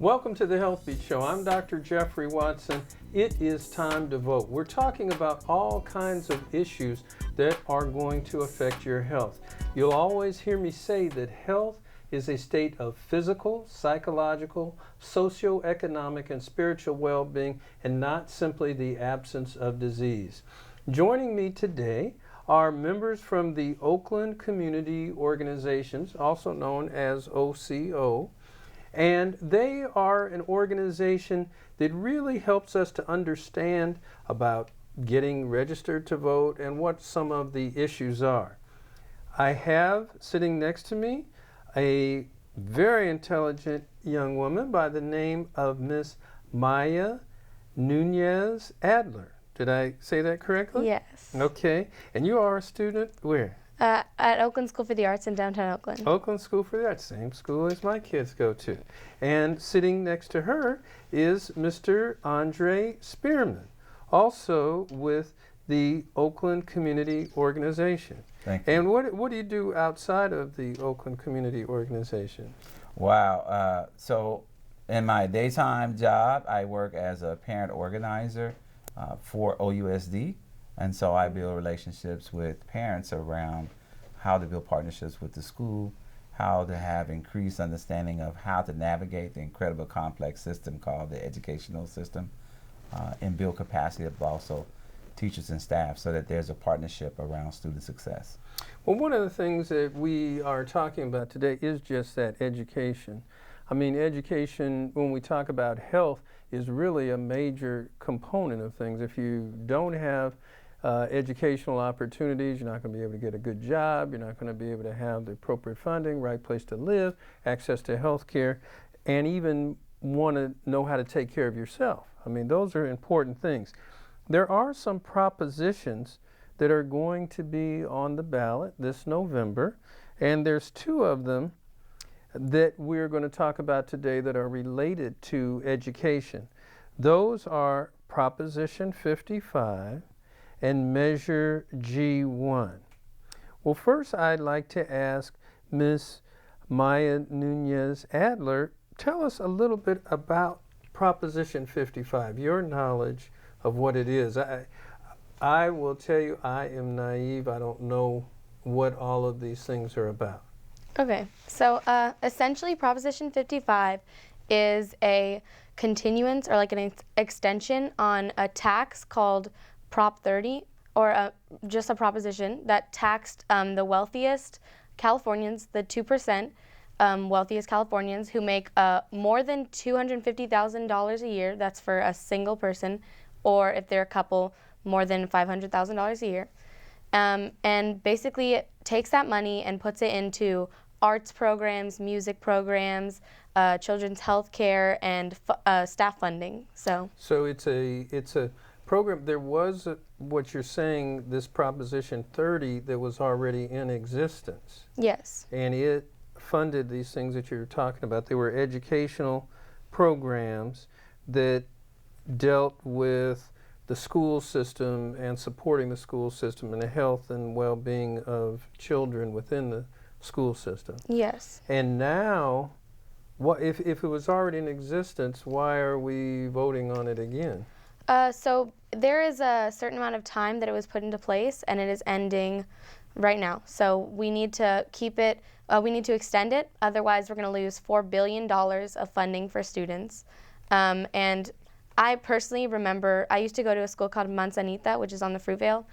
Welcome to the Healthbeat Show. I'm Dr. Jeffrey Watson. It is time to vote. We're talking about all kinds of issues that are going to affect your health. You'll always hear me say that health is a state of physical, psychological, socioeconomic, and spiritual well-being, and not simply the absence of disease. Joining me today are members from the Oakland Community Organizations, also known as OCO, and they are an organization that really helps us to understand about getting registered to vote and what some of the issues are. I have sitting next to me a very intelligent young woman by the name of Miss Maya Nunez Adler. Did I say that correctly? Yes. Okay. And you are a student where? At Oakland School for the Arts in downtown Oakland. Oakland School for the Arts, same school as my kids go to. And sitting next to her is Mr. Andre Spearman, also with the Oakland Community Organization. Thank you. And what do you do outside of the Oakland Community Organization? Wow. So in my daytime job, I work as a parent organizer for OUSD. And so I build relationships with parents around how to build partnerships with the school, how to have increased understanding of how to navigate the incredible complex system called the educational system, and build capacity of also teachers and staff so that there's a partnership around student success. Well, one of the things that we are talking about today is just that education. I mean, education, when we talk about health, is really a major component of things. If you don't have educational opportunities, you're not going to be able to get a good job, you're not going to be able to have the appropriate funding, right place to live, access to health care, and even want to know how to take care of yourself. I mean, those are important things. There are some propositions that are going to be on the ballot this November, and there's two of them that we're going to talk about today that are related to education. Those are Proposition 55 and Measure G1. Well, first I'd like to ask Ms. Maya Nunez Adler, tell us a little bit about Proposition 55, your knowledge of what it is. I will tell you, I am naive. I don't know what all of these things are about. Okay, so essentially Proposition 55 is a continuance or like an extension on a tax called Prop 30, or just a proposition that taxed the wealthiest Californians, the 2% wealthiest Californians who make more than $250,000 a year. That's for a single person, or if they're a couple, more than $500,000 a year. And basically it takes that money and puts it into arts programs, music programs, children's health care, and staff funding. So it's a program. There was what you're saying, this Proposition 30 that was already in existence. Yes. And it funded these things that you're talking about. They were educational programs that dealt with the school system and supporting the school system and the health and well-being of children within the school system. Yes. And now, if it was already in existence, why are we voting on it again? So there is a certain amount of time that it was put into place, and it is ending right now. So we need to keep it, we need to extend it, otherwise we're going to lose $4 billion of funding for students. And I personally remember, I used to go to a school called Manzanita, which is on the Fruitvale.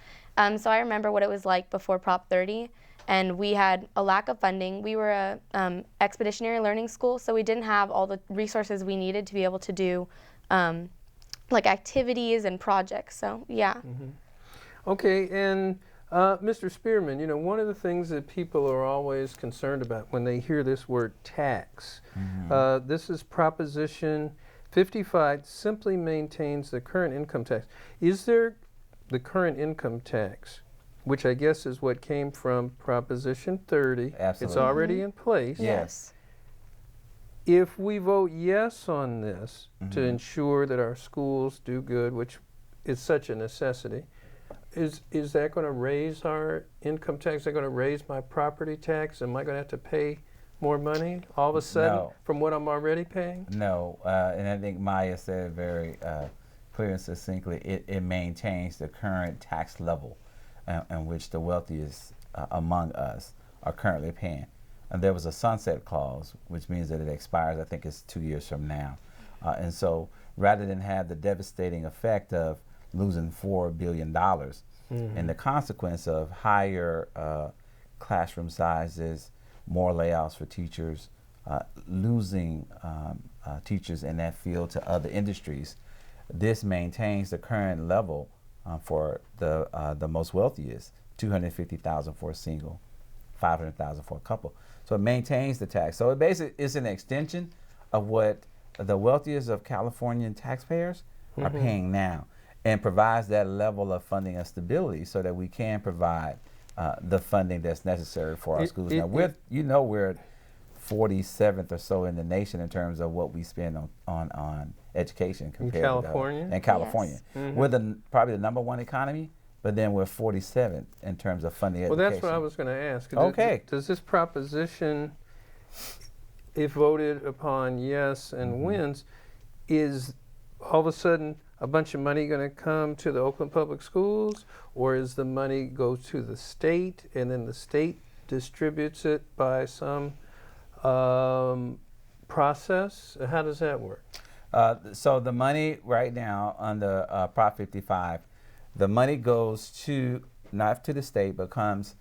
So I remember what it was like before Prop 30, and we had a lack of funding. We were a expeditionary learning school, so we didn't have all the resources we needed to be able to do like activities and projects. So yeah. Mm-hmm. Okay, and Mr. Spearman, you know, one of the things that people are always concerned about when they hear this word tax, this is Proposition 55, simply maintains the current income tax. Is there the current income tax, which I guess is what came from Proposition 30? Absolutely. It's already in place. Yes. If we vote yes on this to ensure that our schools do good, which is such a necessity, is that going to raise our income tax? Is that going to raise my property tax? Am I going to have to pay more money all of a sudden No. from what I'm already paying? No, and I think Maya said it very clear and succinctly. It maintains the current tax level in which the wealthiest among us are currently paying. And there was a sunset clause, which means that it expires, I think it's 2 years from now. And so rather than have the devastating effect of losing $4 billion and the consequence of higher classroom sizes, more layoffs for teachers, losing teachers in that field to other industries, this maintains the current level for the most wealthiest, $250,000 for a single, $500,000 for a couple. So it maintains the tax. So it basically is an extension of what the wealthiest of Californian taxpayers are paying now, and provides that level of funding and stability so that we can provide the funding that's necessary for our schools. Now, we're 47th or so in the nation in terms of what we spend on education compared in California. In California, Yes. we're probably the #1 economy, but then we're 47th in terms of funding education. Well, that's what I was going to ask. Okay. Does this proposition, if voted upon yes and wins, is all of a sudden a bunch of money going to come to the Oakland Public Schools, or is the money go to the state and then the state distributes it by some process? How does that work? So the money right now under Prop 55, the money goes to, not to the state, but comes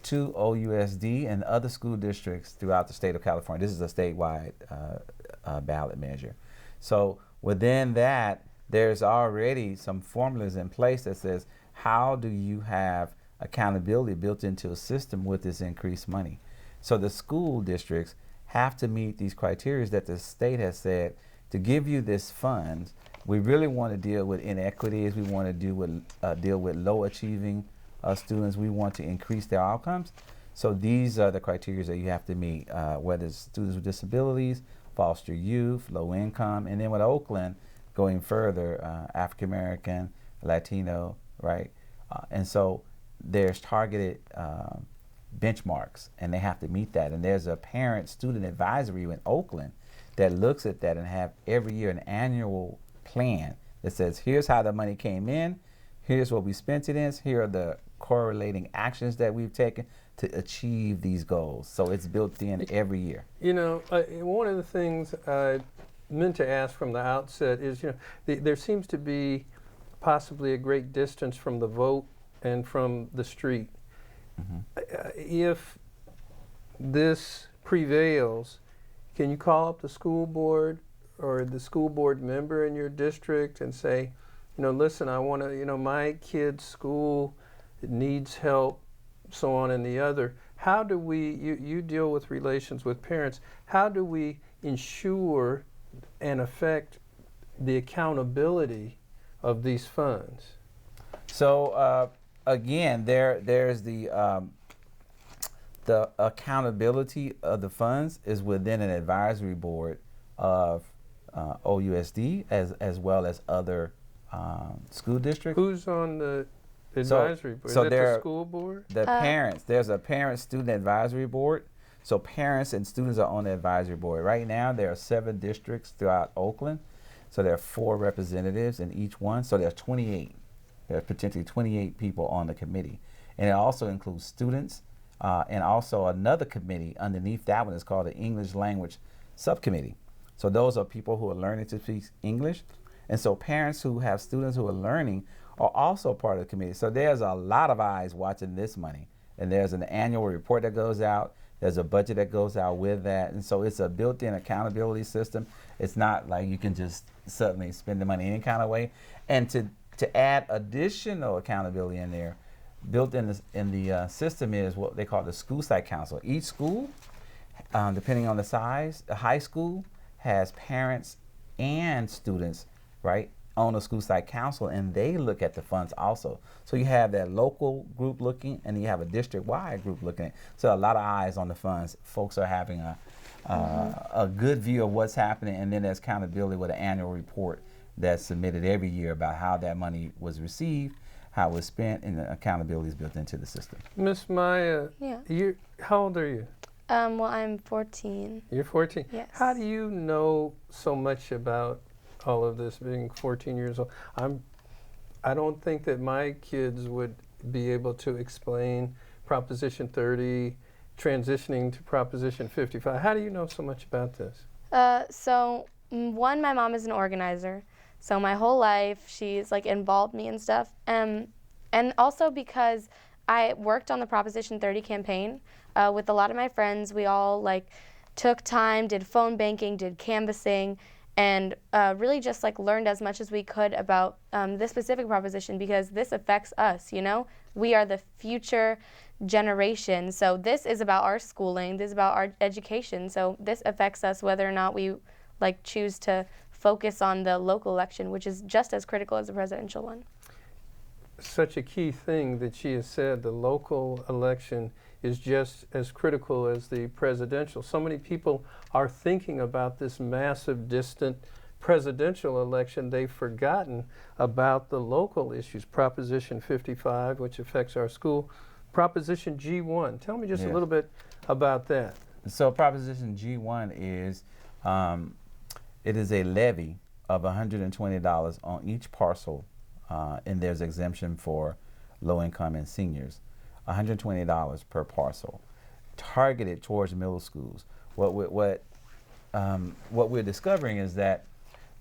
to OUSD and other school districts throughout the state of California. This is a statewide ballot measure. So within that, there's already some formulas in place that says, how do you have accountability built into a system with this increased money? So the school districts have to meet these criteria that the state has said, to give you this fund, we really want to deal with inequities. We want to deal with low achieving students. We want to increase their outcomes. So these are the criteria that you have to meet, whether it's students with disabilities, foster youth, low income, and then with Oakland, going further, African American, Latino, right? And so there's targeted benchmarks, and they have to meet that. And there's a parent-student advisory in Oakland that looks at that and have every year an annual plan that says, here's how the money came in, here's what we spent it in, here are the correlating actions that we've taken to achieve these goals. So it's built in every year. You know, one of the things I meant to ask from the outset is, there seems to be possibly a great distance from the vote and from the street. If this prevails, can you call up the school board or the school board member in your district and say, listen, I want to, my kid's school needs help, so on and the other. How do we, you deal with relations with parents, how do we ensure and affect the accountability of these funds? So again, there's the accountability of the funds is within an advisory board of OUSD as well as other school districts. Who's on the advisory board? So is it the school board? The parents. There's a parent-student advisory board. So parents and students are on the advisory board. Right now, there are 7 districts throughout Oakland. So there are 4 representatives in each one. So there are 28. There are potentially 28 people on the committee. And it also includes students and also another committee underneath that one is called the English Language Subcommittee. So those are people who are learning to speak English. And so parents who have students who are learning are also part of the committee. So there's a lot of eyes watching this money. And there's an annual report that goes out. There's a budget that goes out with that. And so it's a built-in accountability system. It's not like you can just suddenly spend the money any kind of way. And to add additional accountability in there, built in the system is what they call the school site council. Each school, depending on the size, a high school has parents and students, right, on the school site council, and they look at the funds also. So you have that local group looking, and you have a district-wide group looking at. So a lot of eyes on the funds. Folks are having a good view of what's happening, and then there's accountability with an annual report that's submitted every year about how that money was received, how it was spent, and the accountability is built into the system. Miss Maya, Yeah. how old are you? Well, I'm 14. You're 14. Yes. How do you know so much about all of this being 14 years old? I don't think that my kids would be able to explain Proposition 30, transitioning to Proposition 55. How do you know so much about this? One, my mom is an organizer. So my whole life, she's like involved me and stuff. And also because I worked on the Proposition 30 campaign with a lot of my friends. We all like took time, did phone banking, did canvassing, and really just like learned as much as we could about this specific proposition, because this affects us, you know? We are the future generation. So this is about our schooling, this is about our education. So this affects us whether or not we like choose to focus on the local election, which is just as critical as the presidential one. Such a key thing that she has said, the local election is just as critical as the presidential. So many people are thinking about this massive, distant presidential election. They've forgotten about the local issues. Proposition 55, which affects our school. Proposition G1. Tell me just a little bit about that. So Proposition G1 is, it is a levy of $120 on each parcel, and there's exemption for low income and seniors. $120 per parcel, targeted towards middle schools. What we're discovering is that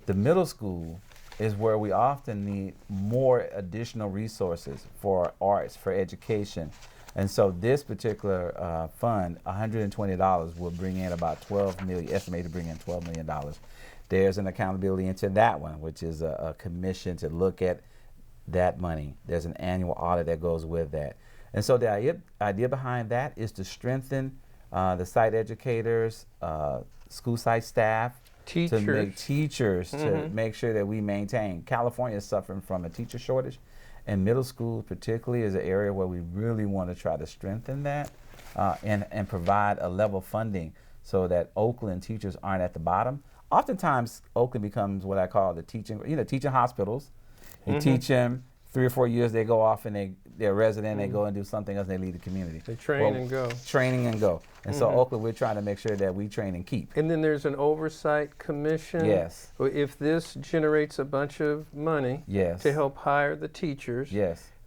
the middle school is where we often need more additional resources for arts, for education. And so this particular fund, $120, will bring in about $12 million, estimated to bring in $12 million. There's an accountability into that one, which is a commission to look at that money. There's an annual audit that goes with that. And so the idea behind that is to strengthen the site educators, school site staff, to make sure that we maintain. California is suffering from a teacher shortage, and middle school particularly is an area where we really want to try to strengthen that and provide a level funding so that Oakland teachers aren't at the bottom. Oftentimes, Oakland becomes what I call the teaching hospitals. You teach them 3 or 4 years, they go off and they're resident, they go and do something else, and they leave the community. They train and go. Training and go. And so Oakland, we're trying to make sure that we train and keep. And then there's an oversight commission. Yes. If this generates a bunch of money to help hire the teachers,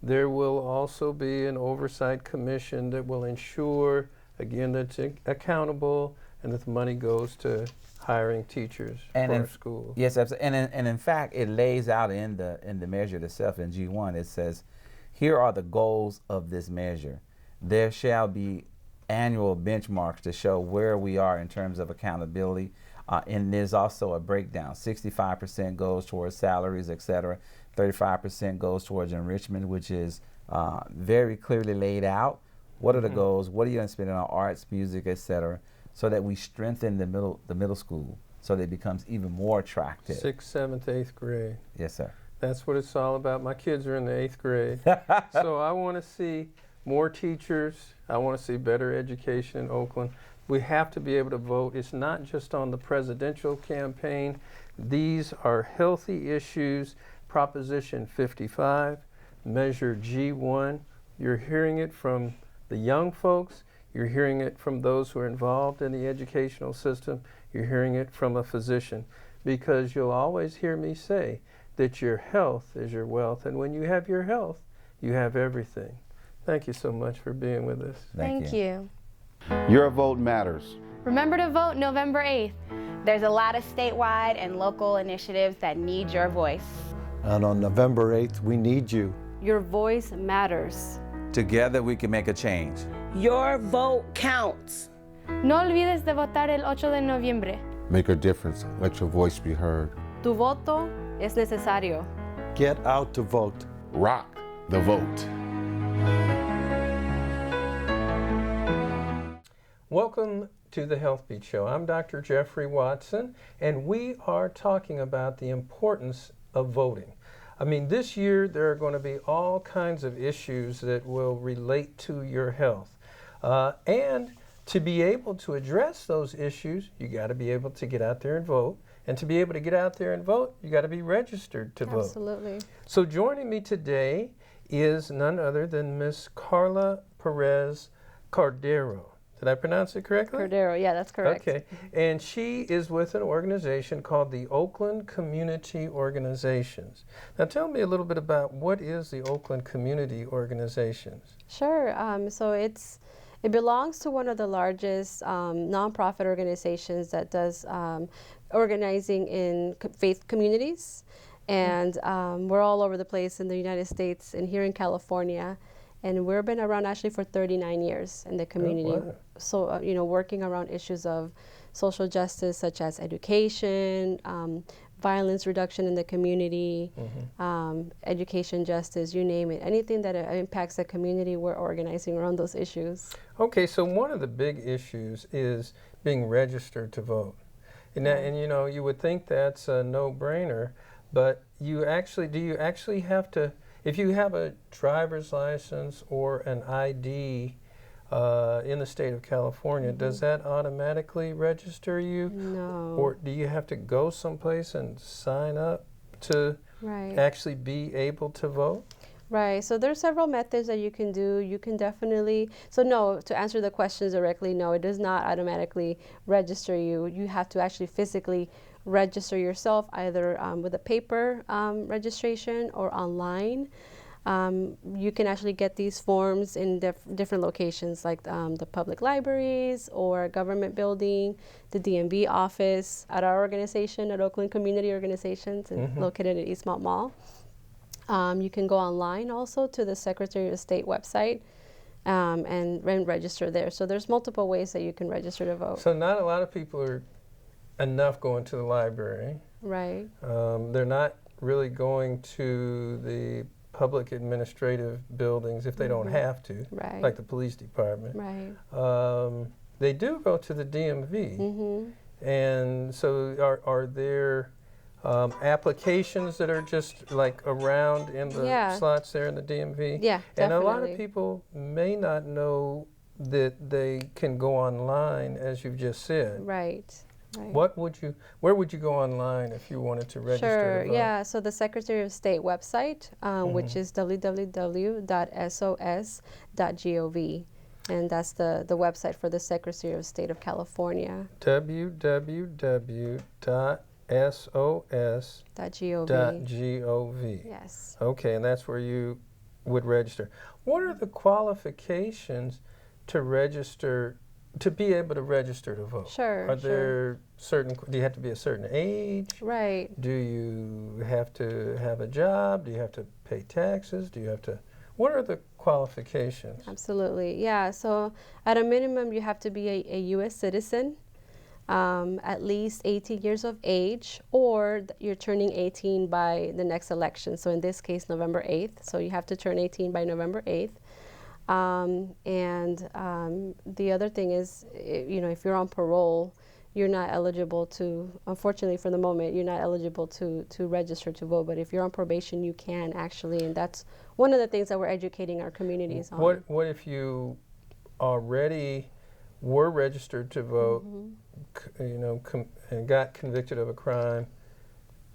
there will also be an oversight commission that will ensure, again, that it's accountable and that the money goes to hiring teachers for our schools. Yes, absolutely. And in fact, it lays out in the measure itself in G1. It says, here are the goals of this measure. There shall be annual benchmarks to show where we are in terms of accountability. And there's also a breakdown. 65% goes towards salaries, et cetera. 35% goes towards enrichment, which is very clearly laid out. What are the goals? What are you going to spend on arts, music, et cetera, so that we strengthen the middle school so that it becomes even more attractive. 6th, 7th, 8th grade. Yes, sir. That's what it's all about. My kids are in the 8th grade. So I want to see more teachers. I want to see better education in Oakland. We have to be able to vote. It's not just on the presidential campaign. These are healthy issues. Proposition 55, Measure G1. You're hearing it from the young folks. You're hearing it from those who are involved in the educational system. You're hearing it from a physician, because you'll always hear me say that your health is your wealth, and when you have your health, you have everything. Thank you so much for being with us. Thank you. Your vote matters. Remember to vote November 8th. There's a lot of statewide and local initiatives that need your voice. And on November 8th, we need you. Your voice matters. Together we can make a change. Your vote counts. No olvides de votar el 8 de noviembre. Make a difference. Let your voice be heard. Tu voto es necesario. Get out to vote. Rock the vote. Welcome to the Healthbeat Show. I'm Dr. Jeffrey Watson, and we are talking about the importance of voting. I mean, this year there are going to be all kinds of issues that will relate to your health. And to be able to address those issues, you got to be able to get out there and vote. And to be able to get out there and vote, you got to be registered to vote. Absolutely. So joining me today is none other than Miss Carla Perez Cardero. Did I pronounce it correctly? Cordero, yeah, that's correct. Okay. And she is with an organization called the Oakland Community Organizations. Now tell me a little bit about what is the Oakland Community Organizations? Sure. So it belongs to one of the largest nonprofit organizations that does organizing in faith communities. And we're all over the place in the United States and here in California. And we've been around actually for 39 years in the community. Oh, wow. So, working around issues of social justice such as education, violence reduction in the community, education justice, you name it. Anything that impacts the community, we're organizing around those issues. Okay, so one of the big issues is being registered to vote. And you would think that's a no-brainer, but do you actually have to, if you have a driver's license or an ID in the state of California, does that automatically register you? No. Or do you have to go someplace and sign up to actually be able to vote? Right. So there's several methods that you can do. You can definitely, so no, to answer the questions directly, no, it does not automatically register you. You have to actually physically register yourself either with a paper registration or online. You can actually get these forms in different locations like the public libraries or government building, the DMV office, at our organization, at Oakland Community Organizations, located at Eastmont Mall. You can go online also to the Secretary of State website and register there. So there's multiple ways that you can register to vote. So not a lot of people are enough going to the library. Right. They're not really going to the public administrative buildings if they don't have to, like the police department. Right. They do go to the DMV. And so are there applications that are just like around in the slots there in the DMV? Yeah, definitely. And a lot of people may not know that they can go online, as you've just said. Right. Right. Where would you go online if you wanted to register to vote? Yeah, so the Secretary of State website, which is www.sos.gov, and that's the website for the Secretary of State of California. www.sos.gov. Yes. Okay, and that's where you would register. What are the qualifications to register, to be able to register to vote? Sure. Are there certain, do you have to be a certain age? Right. Do you have to have a job? Do you have to pay taxes? Do you have to, what are the qualifications? Absolutely. Yeah, so at a minimum you have to be a U.S. citizen, at least 18 years of age, or you're turning 18 by the next election. So in this case, November 8th. So you have to turn 18 by November 8th. The other thing is, if you're on parole, you're not eligible to, unfortunately for the moment, you're not eligible to register to vote. But if you're on probation, you can actually, and that's one of the things that we're educating our communities on. What if you already were registered to vote, and got convicted of a crime,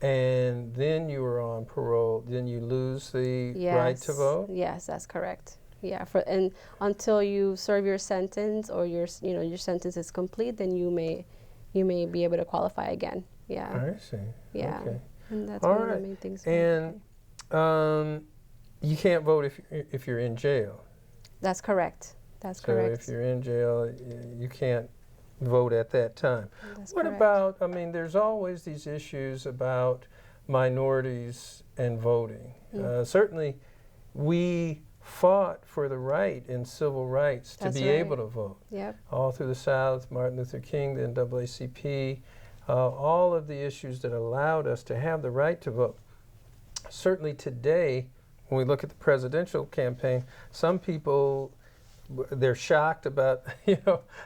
and then you were on parole, then you lose the right to vote? Yes, that's correct. Yeah, and until you serve your sentence or your sentence is complete, then you may be able to qualify again. Yeah. I see. Yeah. Okay. And that's one of the main things. And you can't vote if you're in jail. That's correct. That's correct. So if you're in jail, you can't vote at that time. That's What correct. about, there's always these issues about minorities and voting. Certainly, we fought for the right in civil rights to be able to vote. Yep. All through the South, Martin Luther King, the NAACP, all of the issues that allowed us to have the right to vote. Certainly today, when we look at the presidential campaign, some people, they're shocked about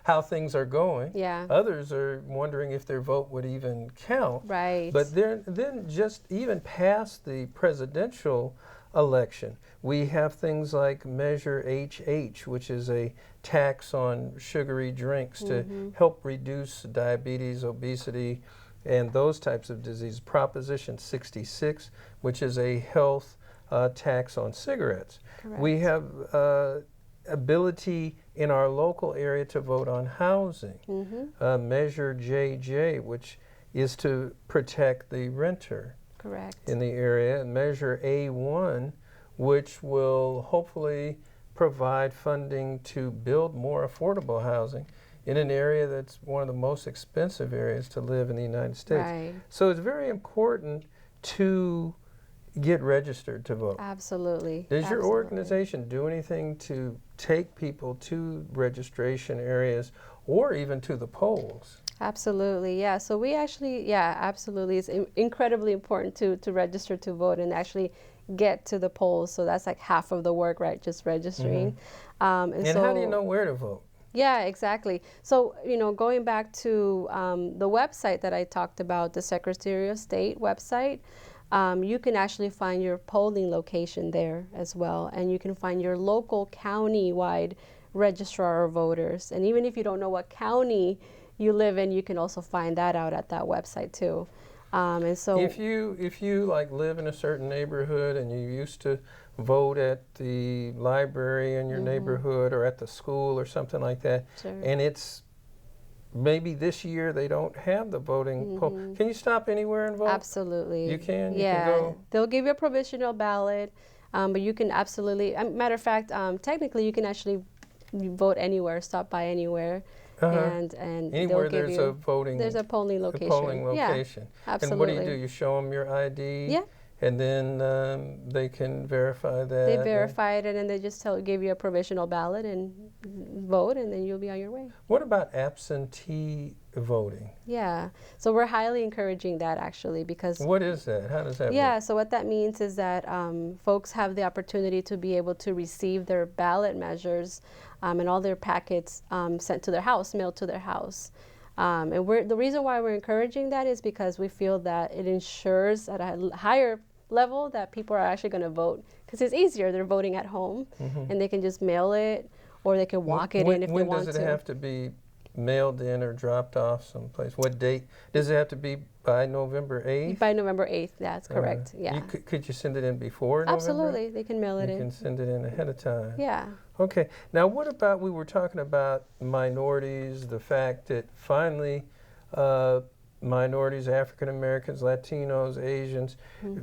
how things are going. Yeah. Others are wondering if their vote would even count. Right. But then just even past the presidential election, we have things like Measure HH, which is a tax on sugary drinks to help reduce diabetes, obesity, and those types of diseases. Proposition 66, which is a health tax on cigarettes. Correct. We have ability in our local area to vote on housing. Measure JJ, which is to protect the renter Correct. in the area, and Measure A1, which will hopefully provide funding to build more affordable housing in an area that's one of the most expensive areas to live in the United States. Right. So it's very important to get registered to vote. Absolutely. Does your Absolutely. organization do anything to take people to registration areas or even to the polls? Absolutely, yeah. So we actually, yeah, absolutely. It's incredibly important to register to vote and actually get to the polls. So that's like half of the work, right? Just registering. And so, how do you know where to vote? Yeah, exactly. So, going back to the website that I talked about, the Secretary of State website, you can actually find your polling location there as well. And you can find your local county-wide registrar of voters. And even if you don't know what county you live in, you can also find that out at that website too. And so if you like live in a certain neighborhood and you used to vote at the library in your neighborhood or at the school or something like that, Sure. and it's maybe this year they don't have the voting poll, can you stop anywhere and vote? Absolutely. You can? You Yeah. can go? They'll give you a provisional ballot, but you can absolutely, matter of fact, technically you can actually vote anywhere, stop by anywhere. And Anywhere they'll give there's you, a voting, there's a polling location. polling location. Yeah, And what do you absolutely. do? You show them your ID? Yeah. And then they can verify that. They and- verify it, and then they just give you a provisional ballot and vote, and then you'll be on your way. What about absentee voting? Yeah, so we're highly encouraging that actually because What is that? How does that yeah, work? so what that means is that folks have the opportunity to be able to receive their ballot measures and all their packets sent to their house, mailed to their house. And the reason why we're encouraging that is because we feel that it ensures at a higher level that people are actually going to vote because it's easier. They're voting at home and they can just mail it or they can walk it in if they want to. When does it have to be mailed in or dropped off someplace? What date? Does it have to be by November 8th? By November 8th, that's correct. Yeah. Could you send it in before November? Absolutely, they can mail it You in. can send it in ahead of time. Yeah. Okay. Now, what about, we were talking about minorities, the fact that finally minorities, African Americans, Latinos, Asians,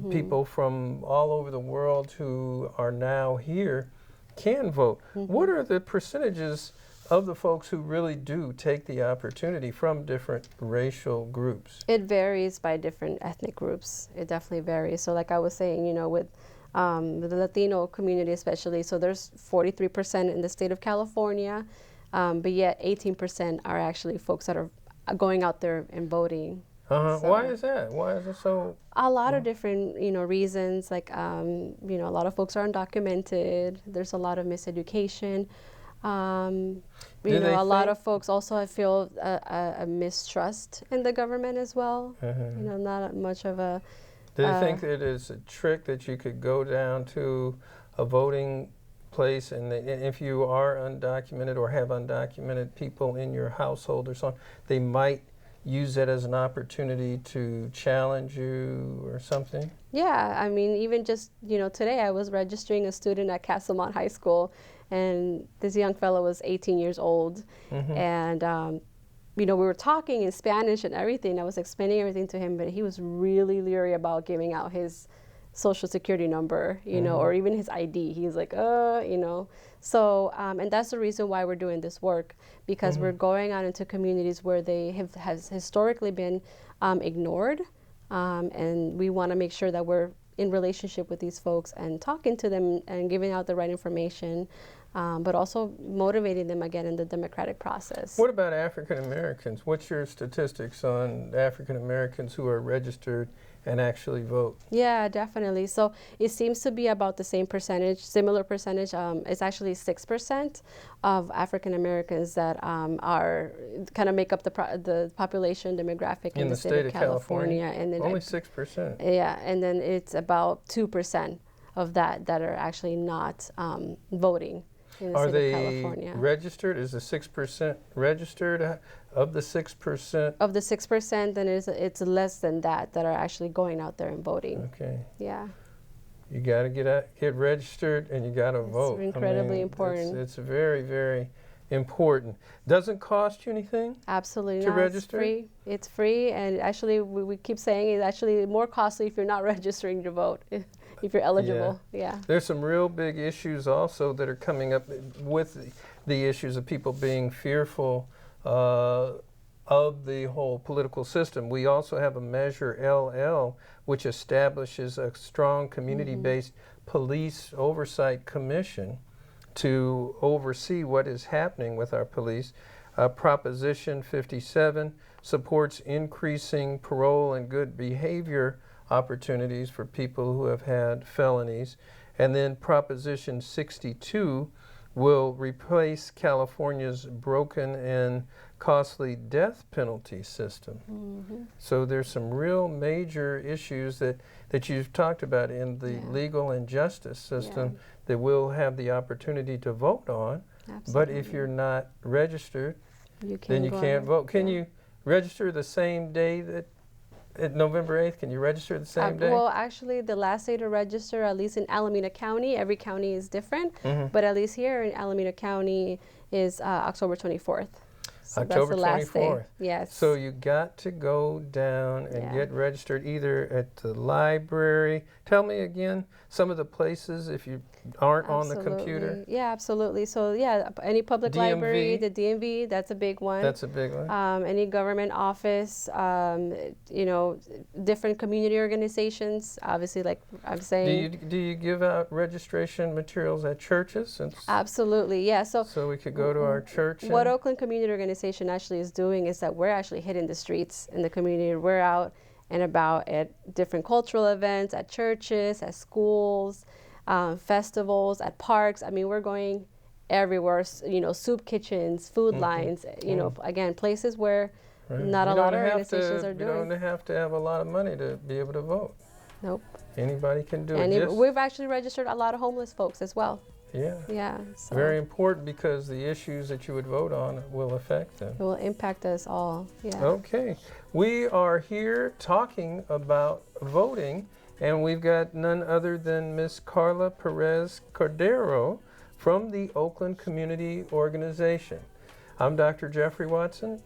people from all over the world who are now here can vote. What are the percentages of the folks who really do take the opportunity from different racial groups? It varies by different ethnic groups. It definitely varies. So like I was saying, with the Latino community especially, so there's 43% in the state of California, but yet 18% are actually folks that are going out there and voting. So Why is that? Why is it so? a lot of different, reasons. Like, a lot of folks are undocumented. There's a lot of miseducation. they A lot think- of folks also feel a mistrust in the government as well. Not much of a. Do they think that it's a trick that you could go down to a voting place and if you are undocumented or have undocumented people in your household or something, they might use that as an opportunity to challenge you or something? Yeah, I mean, even just, today I was registering a student at Castlemont High School, and this young fellow was 18 years old. And, we were talking in Spanish and everything. I was explaining everything to him, but he was really leery about giving out his social security number, or even his ID. He was like, So, and that's the reason why we're doing this work, because we're going out into communities where they has historically been ignored. And we want to make sure that we're in relationship with these folks and talking to them and giving out the right information, but also motivating them again in the democratic process. What about African Americans? What's your statistics on African Americans who are registered and actually vote? Yeah, definitely. So it seems to be about the same percentage, similar percentage. It's actually 6% of African Americans that are kind of make up the population demographic in the state of California. And then only 6%. Yeah, and then it's about 2% of that are actually not voting in the Are state they of California. registered? Is the 6% registered? Of the 6%? Of the 6%, then it's less than that are actually going out there and voting. Okay. Yeah. You got to get registered and you got to vote. Incredibly important. It's very, very important. Doesn't cost you anything? Absolutely To not. register? It's free. It's free, and actually, we keep saying it's actually more costly if you're not registering to vote, if you're eligible. Yeah. There's some real big issues also that are coming up with the issues of people being fearful of the whole political system. We also have a measure LL, which establishes a strong community-based police oversight commission to oversee what is happening with our police. Proposition 57 supports increasing parole and good behavior opportunities for people who have had felonies. And then Proposition 62 will replace California's broken and costly death penalty system. So there's some real major issues that you've talked about in the legal and justice system that we'll have the opportunity to vote on. But if you're not registered, then you can't vote. Can you register the same day that at November 8th? Can you register the same day? Well, actually, the last day to register, at least in Alameda County, every county is different, but at least here in Alameda County is October 24th. So October that's the last 24th. day. Yes. So you got to go down and get registered either at the library. Tell me again some of the places if you aren't on the computer. Yeah, absolutely. So yeah, any public library, the DMV, that's a big one. That's a big one. Any government office, you know, different community organizations. Obviously, like I'm saying. Do you give out registration materials at churches? Absolutely, yeah. So we could go to our church. What Oakland Community Organization actually is doing is that we're actually hitting the streets in the community. We're out and about at different cultural events, at churches, at schools, festivals, at parks. I mean, we're going everywhere, you know, soup kitchens, food lines, you know, again, places where not a lot of organizations are doing. You don't have to have a lot of money to be able to vote. Nope. Anybody can do it. We've actually registered a lot of homeless folks as well. Yeah. Yeah. So very important because the issues that you would vote on will affect them. It will impact us all. Yeah. Okay. We are here talking about voting, and we've got none other than Miss Carla Perez Cordero from the Oakland Community Organization. I'm Dr. Jeffrey Watson.